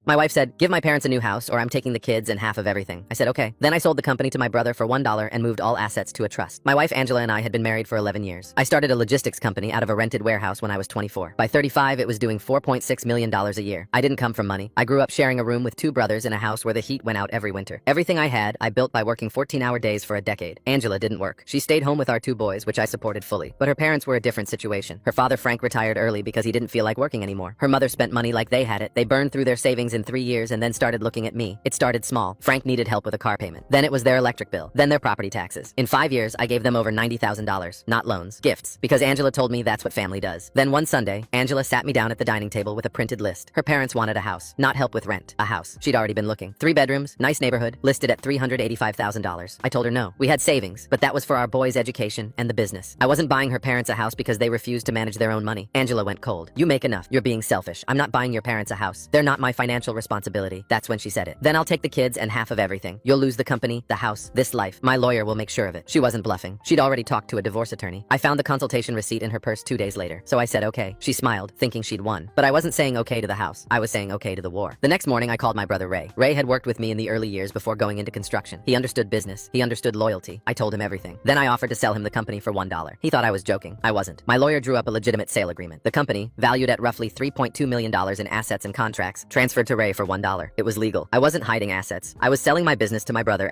My wife said, give my parents a new house or I'm taking the kids and half of everything. I said, okay. Then I sold the company to my brother for $1 and moved all assets to a trust. My wife Angela and I had been married for 11 years. I started a logistics company out of a rented warehouse when I was 24. By 35, it was doing $4.6 million a year. I didn't come from money. I grew up sharing a room with two brothers in a house where the heat went out every winter. Everything I had, I built by working 14-hour days for a decade. Angela didn't work. She stayed home with our two boys, which I supported fully. But her parents were a different situation. Her father Frank retired early because he didn't feel like working anymore. Her mother spent money like they had it. They burned through their savings in 3 years and then started looking at me. It started small. Frank needed help with a car payment. Then it was their electric bill. Then their property taxes. In 5 years, I gave them over $90,000. Not loans, gifts. Because Angela told me that's what family does. Then one Sunday, Angela sat me down at the dining table with a printed list. Her parents wanted a house. Not help with rent. A house. She'd already been looking. 3 bedrooms, nice neighborhood, listed at $385,000. I told her no. We had savings, but that was for our boys' education and the business. I wasn't buying her parents a house because they refused to manage their own money. Angela went cold. You make enough. You're being selfish. I'm not buying your parents a house. They're not my financial responsibility. That's when she said it. Then I'll take the kids and half of everything. You'll lose the company, the house, this life. My lawyer will make sure of it. She wasn't bluffing. She'd already talked to a divorce attorney. I found the consultation receipt in her purse 2 days later. So I said okay. She smiled, thinking she'd won. But I wasn't saying okay to the house. I was saying okay to the war. The next morning I called my brother Ray. Ray had worked with me in the early years before going into construction. He understood business. He understood loyalty. I told him everything. Then I offered to sell him the company for $1. He thought I was joking. I wasn't. My lawyer drew up a legitimate sale agreement. The company, valued at roughly $3.2 million in assets and contracts, transferred to Ray for $1. It was legal. I wasn't hiding assets. I was selling my business to my brother